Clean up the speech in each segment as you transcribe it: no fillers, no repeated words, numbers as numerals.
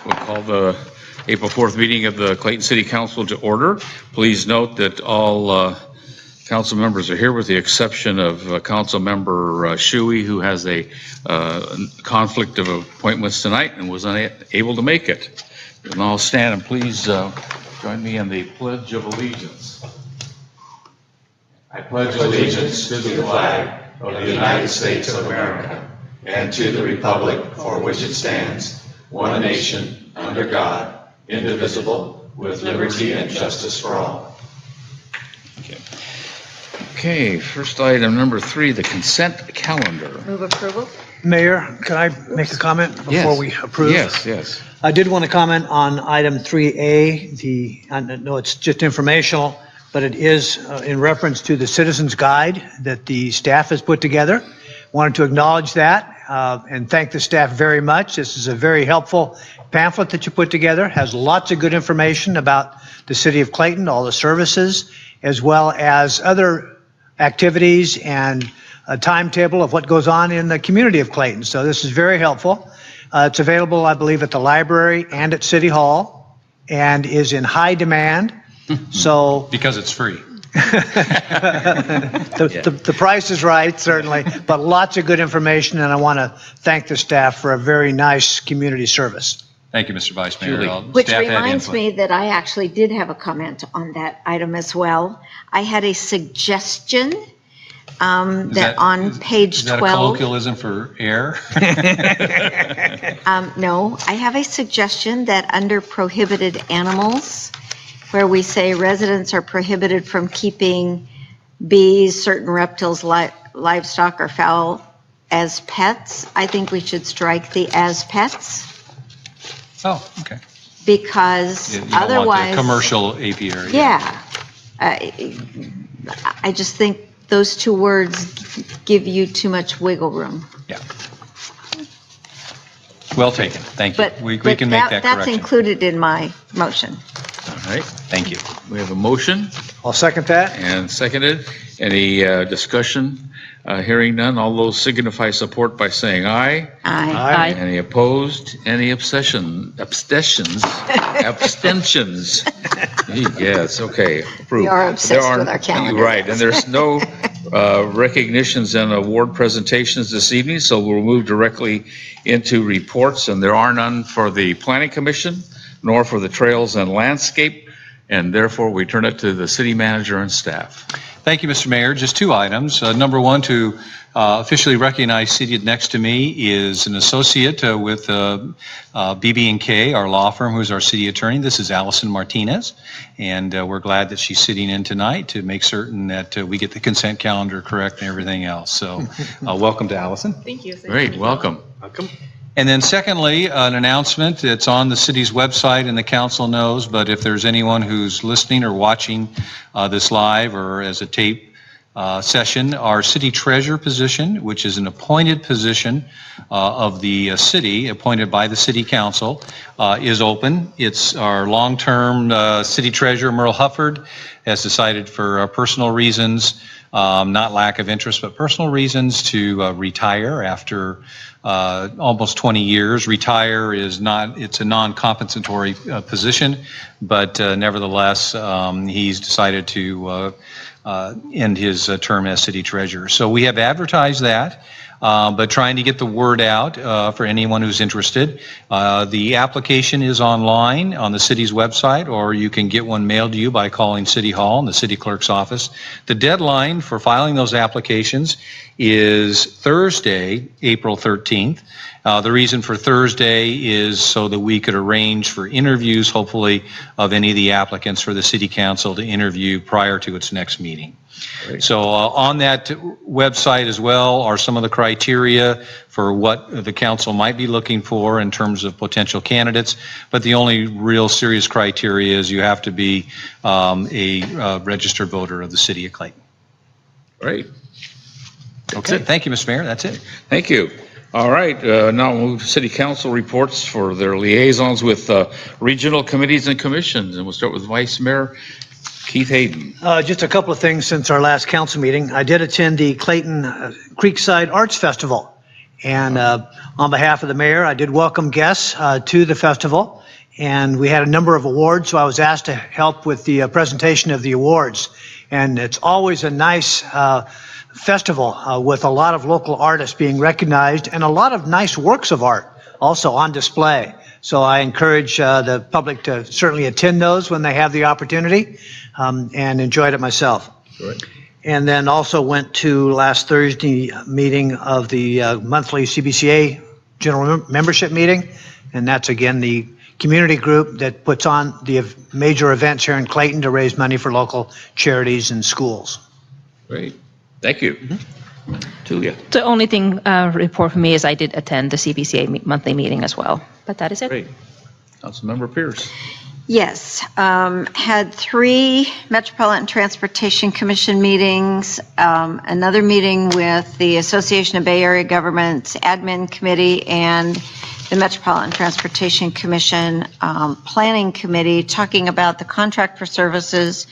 We'll call the April 4th meeting of the Clayton City Council to order. Please note that all council members are here with the exception of Council Member Shuey, who has a conflict of appointments tonight and was unable to make it. And I'll stand and please join me in the Pledge of Allegiance. I pledge allegiance to the flag of the United States of America and to the republic for which it stands, one nation, under God, indivisible, with liberty and justice for all. Okay, first item number 3, the consent calendar. Move approval. Mayor, can I make a comment before we approve? Yes. I did want to comment on item 3A. I know it's just informational, but it is in reference to the Citizens Guide that the staff has put together. Wanted to acknowledge that and thank the staff very much. This is a very helpful pamphlet that you put together. Has lots of good information about the city of Clayton, all the services, as well as other activities and a timetable of what goes on in the community of Clayton. So this is very helpful. It's available, I believe, at the library and at City Hall and is in high demand. So because it's free. the price is right, certainly, but lots of good information, and I want to thank the staff for a very nice community service. Thank you, Mr. Vice Mayor. Which Staff had reminds input. me that I actually did have a comment on that item as well. I had a suggestion that on page 12. Is that a colloquialism for air? No, I have a suggestion that under prohibited animals, where we say residents are prohibited from keeping bees, certain reptiles, livestock, or fowl as pets, I think we should strike the as pets. Oh, okay. Because You don't want otherwise. the commercial apiary. Yeah. I just think those two words give you too much wiggle room. Yeah. Well taken. Thank you. But We can make that that's correction. included in my motion. All right, Thank you. we have a motion I'll second that. and seconded. Any discussion? Hearing none, all those signify support by saying aye. Aye. Any opposed? Any abstentions? Abstentions? Yes, okay. Approved. We are obsessed There with our calendar, Right, yes. and there's no recognitions and award presentations this evening, so we'll move directly into reports, and there are none for the Planning Commission, nor for the Trails and Landscape, and therefore we turn it to the city manager and staff. Thank you, Mr. Mayor. Just 2 items. Number 1, to officially recognize seated next to me is an associate with BB&K, our law firm, who's our city attorney. This is Allison Martinez, and we're glad that she's sitting in tonight to make certain that we get the consent calendar correct and everything else. So welcome to Allison. Thank you. Great, welcome. And then secondly, an announcement. It's on the city's website and the council knows, but if there's anyone who's listening or watching this live or as a tape session, our city treasurer position, which is an appointed position of the city, appointed by the city council, is open. It's our long-term city treasurer, Merle Hufford, has decided for personal reasons, not lack of interest, but personal reasons to retire after almost 20 years. Retire is not, it's a non-compensatory position, but nevertheless, he's decided to end his term as city treasurer. So we have advertised that, but trying to get the word out for anyone who's interested. The application is online on the city's website, or you can get one mailed to you by calling City Hall in the city clerk's office. The deadline for filing those applications is Thursday, April 13th. The reason for Thursday is so that we could arrange for interviews, hopefully, of any of the applicants for the city council to interview prior to its next meeting. Great. So on that website as well are some of the criteria for what the council might be looking for in terms of potential candidates. But the only real serious criteria is you have to be a registered voter of the city of Clayton. Great. Okay. Thank you, Mr. Mayor. That's it. Thank you. All right, now we'll move to city council reports for their liaisons with regional committees and commissions. And we'll start with Vice Mayor Keith Hayden. Just a couple of things since our last council meeting. I did attend the Clayton Creekside Arts Festival, And on behalf of the mayor, I did welcome guests to the festival. And we had a number of awards, so I was asked to help with the presentation of the awards. And it's always a nice festival with a lot of local artists being recognized and a lot of nice works of art also on display. So I encourage the public to certainly attend those when they have the opportunity, and enjoyed it myself. Right. And then also went to last Thursday meeting of the monthly CBCA general membership meeting. And that's again the community group that puts on the major events here in Clayton to raise money for local charities and schools. Great. Thank you. Julia. The only thing report for me is I did attend the CBCA monthly meeting as well, but that is it. Great. Councilmember Pierce. Yes, had 3 Metropolitan Transportation Commission meetings, another meeting with the Association of Bay Area Governments Admin Committee and the Metropolitan Transportation Commission Planning Committee, talking about the contract for services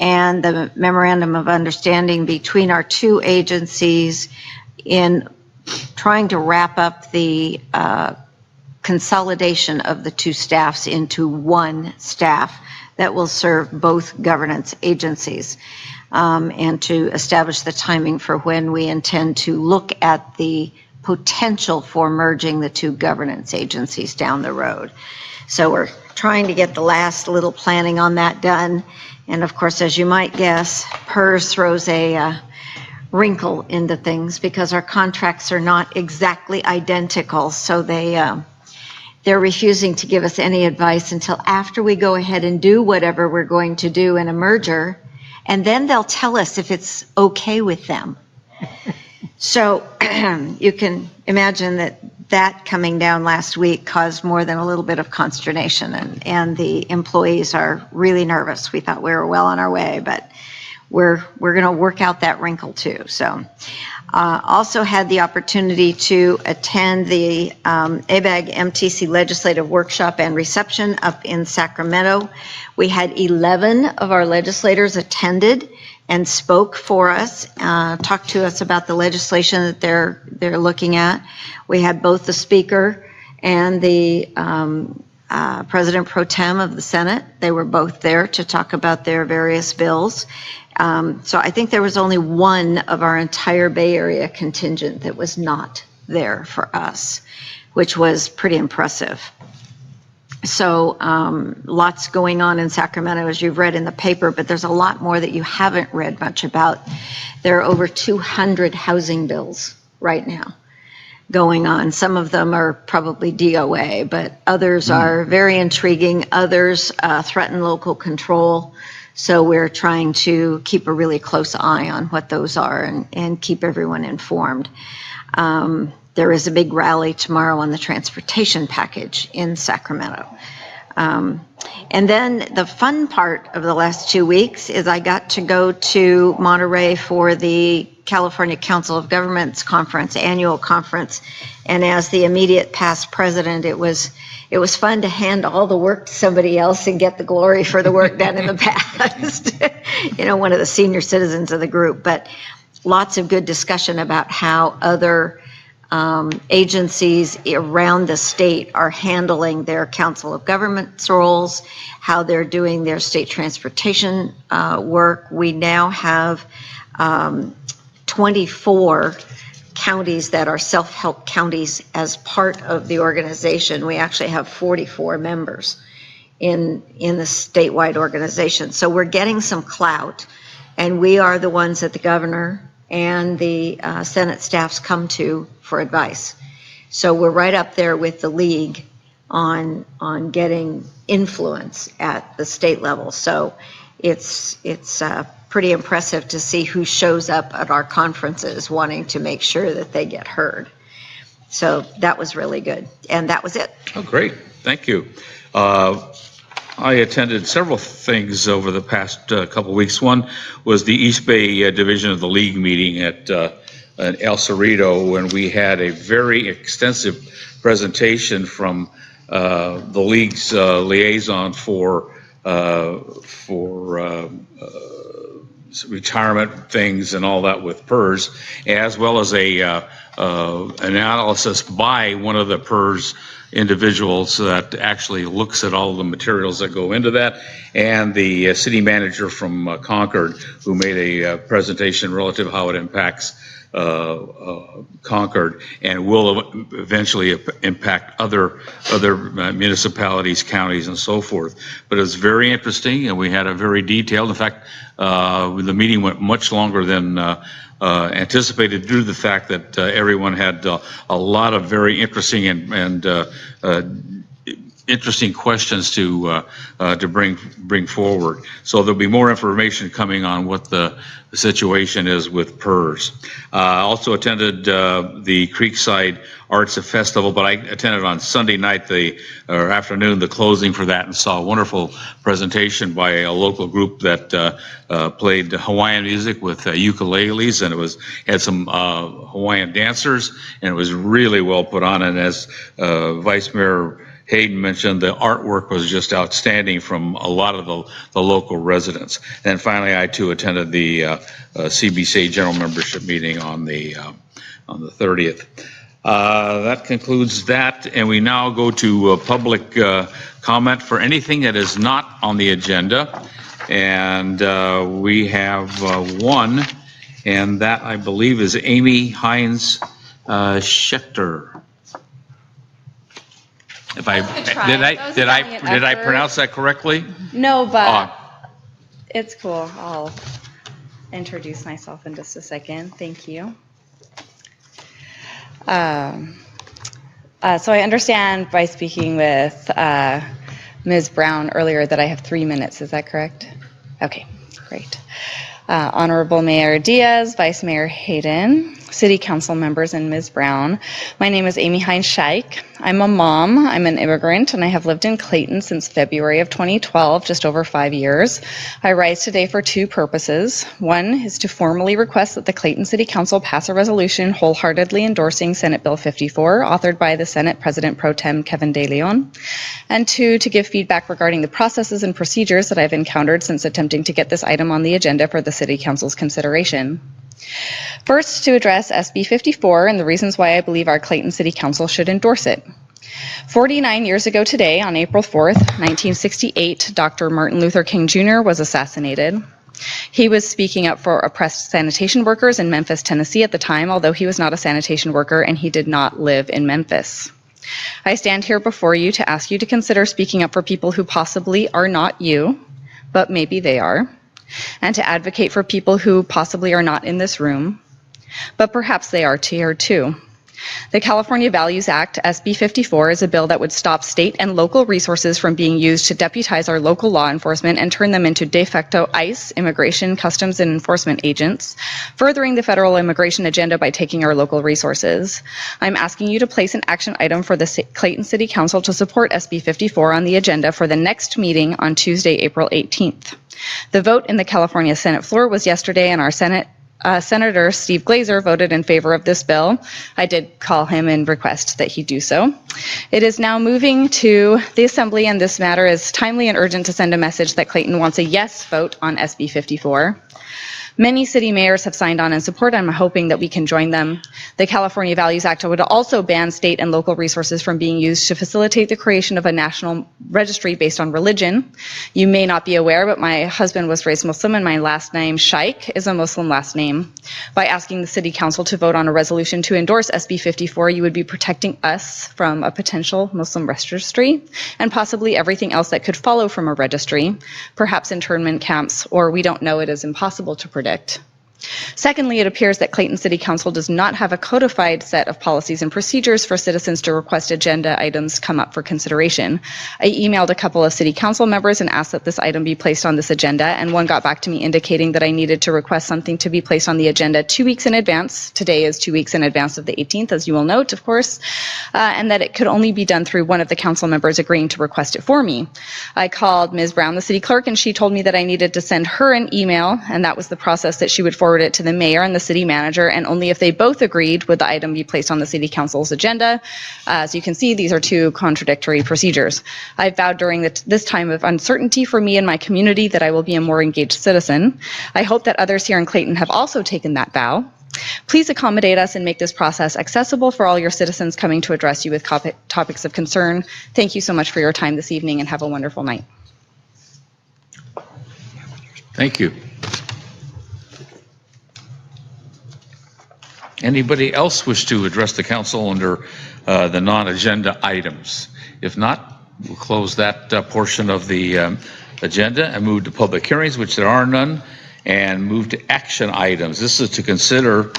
and the memorandum of understanding between our 2 agencies in trying to wrap up the consolidation of the 2 staffs into one staff that will serve both governance agencies, and to establish the timing for when we intend to look at the potential for merging the 2 governance agencies down the road. So we're trying to get the last little planning on that done. And of course, as you might guess, PERS throws a wrinkle into things because our contracts are not exactly identical. So they're refusing to give us any advice until after we go ahead and do whatever we're going to do in a merger, and then they'll tell us if it's okay with them. So you can imagine that coming down last week caused more than a little bit of consternation, and the employees are really nervous. We thought we were well on our way, but we're going to work out that wrinkle too. So also had the opportunity to attend the ABAG MTC Legislative Workshop and Reception up in Sacramento. We had 11 of our legislators attended and spoke for us, talked to us about the legislation that they're looking at. We had both the Speaker and the President Pro Tem of the Senate. They were both there to talk about their various bills. So I think there was only one of our entire Bay Area contingent that was not there for us, which was pretty impressive. So lots going on in Sacramento, as you've read in the paper, but there's a lot more that you haven't read much about. There are over 200 housing bills right now going on. Some of them are probably DOA, but others are very intriguing. Others threaten local control. So we're trying to keep a really close eye on what those are and keep everyone informed. There is a big rally tomorrow on the transportation package in Sacramento. And then the fun part of the last 2 weeks is I got to go to Monterey for the California Council of Governments conference, annual conference. And as the immediate past president, it was fun to hand all the work to somebody else and get the glory for the work done in the past. One of the senior citizens of the group, but lots of good discussion about how other agencies around the state are handling their Council of Governments roles, how they're doing their state transportation work. We now have 24 counties that are self-help counties as part of the organization. We actually have 44 members in the statewide organization. So we're getting some clout, and we are the ones that the governor and the Senate staffs come to for advice. So we're right up there with the league on getting influence at the state level. So it's pretty impressive to see who shows up at our conferences wanting to make sure that they get heard. So that was really good. And that was it. Oh, great. Thank you. I attended several things over the past couple of weeks. One was the East Bay Division of the League meeting at El Cerrito, when we had a very extensive presentation from the League's liaison for retirement things and all that with PERS, as well as a analysis by one of the PERS individuals that actually looks at all the materials that go into that, and the city manager from Concord, who made a presentation relative to how it impacts Concord and will eventually impact other municipalities, counties, and so forth. But it's very interesting, and we had a very detailed. In fact, the meeting went much longer than anticipated due to the fact that everyone had a lot of very interesting and interesting questions to bring forward. So there'll be more information coming on what the situation is with PERS. Also attended the Creekside Arts Festival, but I attended on Sunday night, or afternoon, the closing for that, and saw a wonderful presentation by a local group that played Hawaiian music with ukuleles, and had some Hawaiian dancers, and it was really well put on. And as Vice Mayor Hayden mentioned, the artwork was just outstanding from a lot of the local residents. And finally, I too attended the CBCA general membership meeting on the 30th. That concludes that, and we now go to public comment for anything that is not on the agenda. And we have one, and that I believe is Amy Hines Schechter. If did I pronounce that correctly? No, but it's cool. I'll introduce myself in just a second. Thank you. So I understand by speaking with Ms. Brown earlier that I have 3 minutes. Is that correct? Okay, great. Honorable Mayor Diaz, Vice Mayor Hayden, City Council members, and Ms. Brown. My name is Amy Hines Scheich. I'm a mom, I'm an immigrant, and I have lived in Clayton since February of 2012, just over 5 years. I rise today for 2 purposes. One is to formally request that the Clayton City Council pass a resolution wholeheartedly endorsing Senate Bill 54, authored by the Senate President Pro Tem Kevin De Leon. And 2, to give feedback regarding the processes and procedures that I've encountered since attempting to get this item on the agenda for the City Council's consideration. First, to address SB 54 and the reasons why I believe our Clayton City Council should endorse it. 49 years ago today, on April 4th, 1968, Dr. Martin Luther King Jr. was assassinated. He was speaking up for oppressed sanitation workers in Memphis, Tennessee at the time, although he was not a sanitation worker and he did not live in Memphis. I stand here before you to ask you to consider speaking up for people who possibly are not you, but maybe they are, and to advocate for people who possibly are not in this room, but perhaps they are here too. The California Values Act, SB 54, is a bill that would stop state and local resources from being used to deputize our local law enforcement and turn them into de facto ICE, immigration, customs, and enforcement agents, furthering the federal immigration agenda by taking our local resources. I'm asking you to place an action item for the Clayton City Council to support SB 54 on the agenda for the next meeting on Tuesday, April 18th. The vote in the California Senate floor was yesterday, and our Senator Steve Glazer voted in favor of this bill. I did call him and request that he do so. It is now moving to the Assembly, and this matter is timely and urgent to send a message that Clayton wants a yes vote on SB 54. Many city mayors have signed on in support. I'm hoping that we can join them. The California Values Act would also ban state and local resources from being used to facilitate the creation of a national registry based on religion. You may not be aware, but my husband was raised Muslim and my last name, Scheich, is a Muslim last name. By asking the City Council to vote on a resolution to endorse SB 54, you would be protecting us from a potential Muslim registry and possibly everything else that could follow from a registry, perhaps internment camps, or we don't know, it is impossible to predict. Secondly, it appears that Clayton City Council does not have a codified set of policies and procedures for citizens to request agenda items come up for consideration. I emailed a couple of city council members and asked that this item be placed on this agenda, and one got back to me indicating that I needed to request something to be placed on the agenda 2 weeks in advance. Today is 2 weeks in advance of the 18th, as you will note, of course, and that it could only be done through one of the council members agreeing to request it for me. I called Ms. Brown, the city clerk, and she told me that I needed to send her an email, and that was the process, that she would forward it to the mayor and the city manager, and only if they both agreed would the item be placed on the city council's agenda. As you can see, these are 2 contradictory procedures. I vowed during this time of uncertainty for me and my community that I will be a more engaged citizen. I hope that others here in Clayton have also taken that vow. Please accommodate us and make this process accessible for all your citizens coming to address you with topics of concern. Thank you so much for your time this evening, and have a wonderful night. Thank you. Anybody else wish to address the council under the non-agenda items? If not, we'll close that portion of the agenda and move to public hearings, which there are none, and move to action items. This is to consider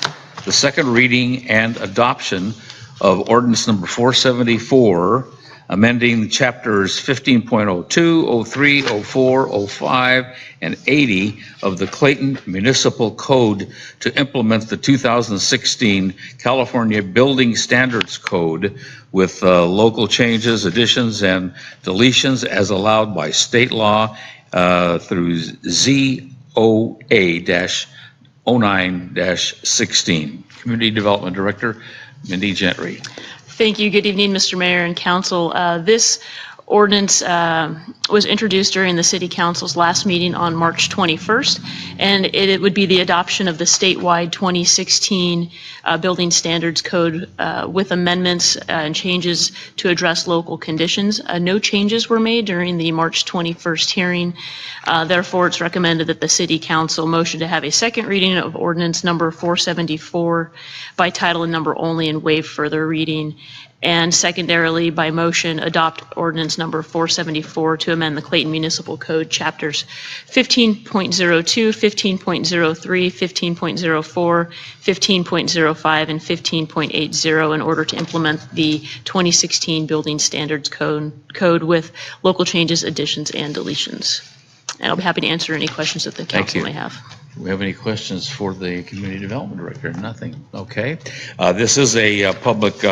the second reading and adoption of ordinance number 474, amending chapters 15.02, 03, 04, 05, and 80 of the Clayton Municipal Code to implement the 2016 California Building Standards Code with local changes, additions, and deletions as allowed by state law through ZOA-09-16. Community Development Director, Mindy Gentry. Thank you. Good evening, Mr. Mayor and Council. This ordinance was introduced during the City Council's last meeting on March 21st, and it would be the adoption of the statewide 2016 Building Standards Code with amendments and changes to address local conditions. No changes were made during the March 21st hearing. Therefore, it's recommended that the City Council motion to have a second reading of ordinance number 474 by title and number only and waive further reading. And secondarily, by motion, adopt ordinance number 474 to amend the Clayton Municipal Code chapters 15.02, 15.03, 15.04, 15.05, and 15.80 in order to implement the 2016 Building Standards Code with local changes, additions, and deletions. And I'll be happy to answer any questions that the council may have. Do we have any questions for the Community Development Director? Nothing. Okay. This is a public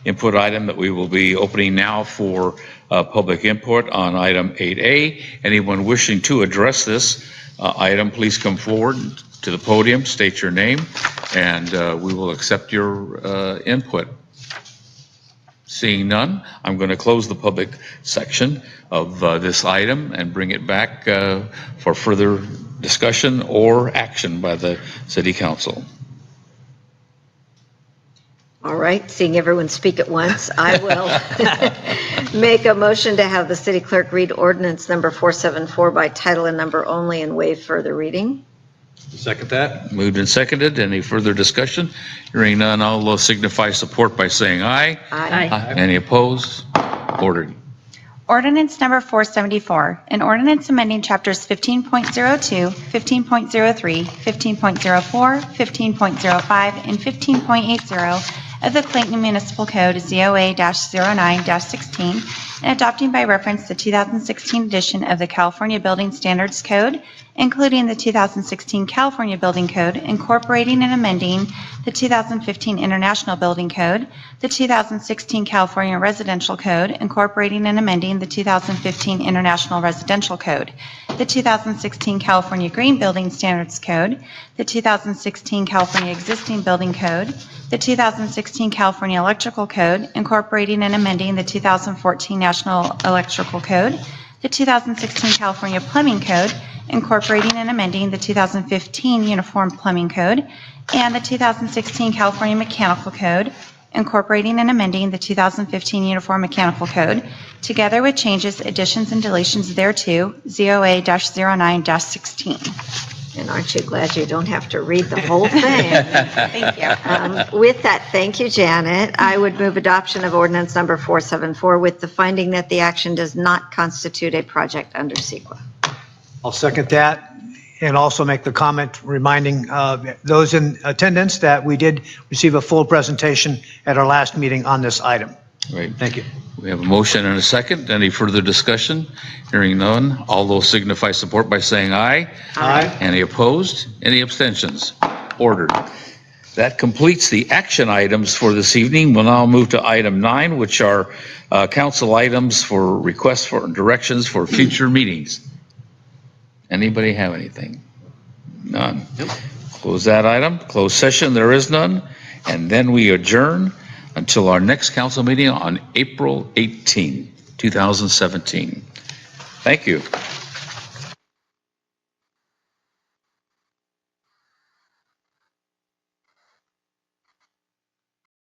input item that we will be opening now for public input on item 8A. Anyone wishing to address this item, please come forward to the podium, state your name, and we will accept your input. Seeing none, I'm going to close the public section of this item and bring it back for further discussion or action by the City Council. All right, seeing everyone speak at once, I will make a motion to have the city clerk read ordinance number 474 by title and number only and waive further reading. Second that. Moved and seconded. Any further discussion? Hearing none, all signify support by saying aye. Aye. Any opposed? Ordered. Ordinance number 474, an ordinance amending chapters 15.02, 15.03, 15.04, 15.05, and 15.80 of the Clayton Municipal Code ZOA-09-16 and adopting by reference the 2016 edition of the California Building Standards Code, including the 2016 California Building Code, incorporating and amending the 2015 International Building Code, the 2016 California Residential Code, incorporating and amending the 2015 International Residential Code, the 2016 California Green Building Standards Code, the 2016 California Existing Building Code, the 2016 California Electrical Code, incorporating and amending the 2014 National Electrical Code, the 2016 California Plumbing Code, incorporating and amending the 2015 Uniform Plumbing Code, and the 2016 California Mechanical Code, incorporating and amending the 2015 Uniform Mechanical Code, together with changes, additions, and deletions thereto, ZOA-09-16. And aren't you glad you don't have to read the whole thing? Thank you. With that, thank you, Janet. I would move adoption of ordinance number 474 with the finding that the action does not constitute a project under CEQA. I'll second that and also make the comment reminding those in attendance that we did receive a full presentation at our last meeting on this item. Right. Thank you. We have a motion and a second. Any further discussion? Hearing none, all those signify support by saying aye. Aye. Any opposed? Any abstentions? Ordered. That completes the action items for this evening. We'll now move to item 9, which are council items for requests for directions for future meetings. Anybody have anything? None. Nope. Close that item. Closed session, there is none. And then we adjourn until our next council meeting on April 18, 2017. Thank you.